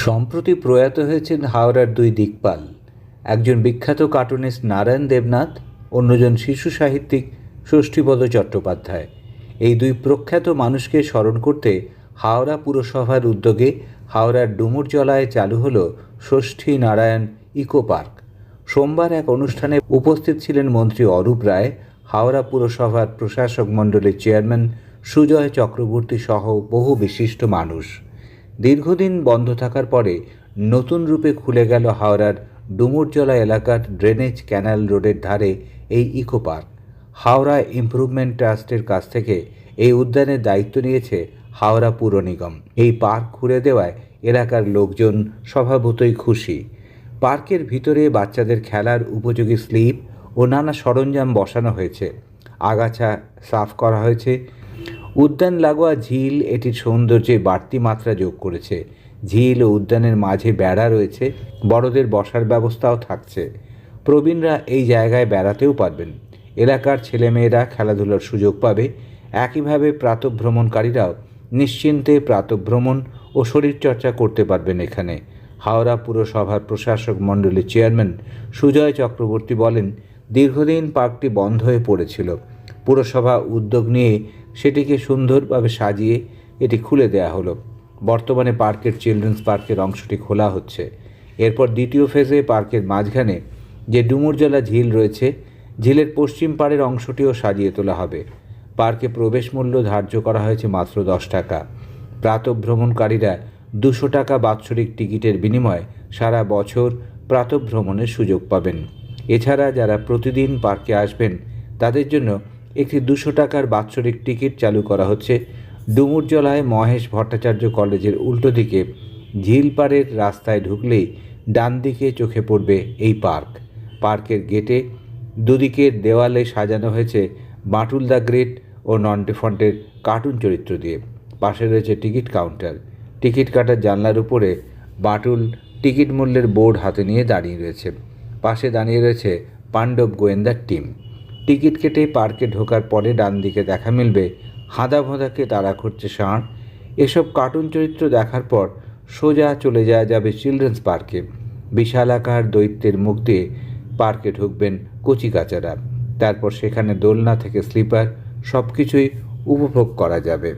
সম্প্রতি প্রয়াত হয়েছেন হাওড়ার দুই দিকপাল, একজন বিখ্যাত কার্টুনিস্ট নারায়ণ দেবনাথ, অন্যজন শিশু সাহিত্যিক ষষ্ঠীপদ চট্টোপাধ্যায়। এই দুই প্রখ্যাত মানুষকে স্মরণ করতে হাওড়া পুরসভার উদ্যোগে হাওড়ার ডুমুরজলায় চালু হলো ষষ্ঠী নারায়ণ ইকো পার্ক। সোমবার এক অনুষ্ঠানে উপস্থিত ছিলেন মন্ত্রী অরূপ রায়, হাওড়া পুরসভার প্রশাসক মণ্ডলীর চেয়ারম্যান সুজয় চক্রবর্তী সহ বহু বিশিষ্ট মানুষ। দীর্ঘদিন বন্ধ থাকার পরে নতুন রূপে খুলে গেল হাওড়ার ডুমুরজলা এলাকার ড্রেনেজ ক্যানাল রোডের ধারে এই ইকো পার্ক। হাওড়া ইমপ্রুভমেন্ট ট্রাস্টের কাছ থেকে এই উদ্যানের দায়িত্ব নিয়েছে হাওড়া পুর নিগম। এই পার্ক খুলে দেওয়ায় এলাকার লোকজন স্বভাবতই খুশি। পার্কের ভিতরে বাচ্চাদের খেলার উপযোগী স্লিপ ও নানা সরঞ্জাম বসানো হয়েছে, আগাছা সাফ করা হয়েছে। উদ্যান লাগোয়া ঝিল এটির সৌন্দর্যে বাড়তি মাত্রা যোগ করেছে। ঝিল ও উদ্যানের মাঝে বেড়া রয়েছে, বড়দের বসার ব্যবস্থাও থাকছে। প্রবীণরা এই জায়গায় বেড়াতেও পারবেন। এলাকার ছেলেমেয়েরা খেলাধুলার সুযোগ পাবে। একইভাবে প্রাতঃভ্রমণকারীরাও নিশ্চিন্তে প্রাতঃভ্রমণ ও শরীরচর্চা করতে পারবেন এখানে। হাওড়া পুরসভার প্রশাসক মণ্ডলীর চেয়ারম্যান সুজয় চক্রবর্তী বলেন, দীর্ঘদিন পার্কটি বন্ধ হয়ে পড়েছিল। পুরসভা উদ্যোগ নিয়ে সেটিকে সুন্দরভাবে সাজিয়ে এটি খুলে দেওয়া হলো। বর্তমানে পার্কের চিলড্রেন্স পার্কের অংশটি খোলা হচ্ছে। এরপর দ্বিতীয় ফেজে পার্কের মাঝখানে যে ডুমুরজলা ঝিল রয়েছে, ঝিলের পশ্চিম পাড়ের অংশটিও সাজিয়ে তোলা হবে। পার্কে প্রবেশ মূল্য ধার্য করা হয়েছে মাত্র 10 টাকা। প্রাতঃভ্রমণকারীরা 200 টাকা বাৎসরিক টিকিটের বিনিময়ে সারা বছর প্রাতঃভ্রমণের সুযোগ পাবেন। এছাড়া যারা প্রতিদিন পার্কে আসবেন তাদের জন্য একটি 200 টাকার বাৎসরিক টিকিট চালু করা হচ্ছে। ডুমুরজলায় মহেশ ভট্টাচার্য কলেজের উল্টো দিকে ঝিল পাড়ের রাস্তায় ঢুকলেই ডান দিকে চোখে পড়বে এই পার্ক। পার্কের গেটে দুদিকের দেওয়ালে সাজানো হয়েছে বাঁটুল দ্য গ্রেট ও নন্টে ফন্টের কার্টুন চরিত্র দিয়ে। পাশে রয়েছে টিকিট কাউন্টার। টিকিট কাটার জানলার উপরে বাঁটুল টিকিট মূল্যের বোর্ড হাতে নিয়ে দাঁড়িয়ে রয়েছে। পাশে দাঁড়িয়ে রয়েছে পাণ্ডব গোয়েন্দার টিম। টিকিট কেটে পার্কে ঢোকার পরে ডান দিকে দেখা মিলবে হাঁদা ভোঁদাকে তাড়া করছে ষাঁড়। এসব কার্টুন চরিত্র দেখার পর সোজা চলে যাওয়া যাবে চিলড্রেন্স পার্কে। বিশালাকার দৈত্যের মুখ দিয়ে পার্কে ঢুকবেন কচিকাচারা। তারপর সেখানে দোলনা থেকে স্লিপার সব কিছুই উপভোগ করা যাবে।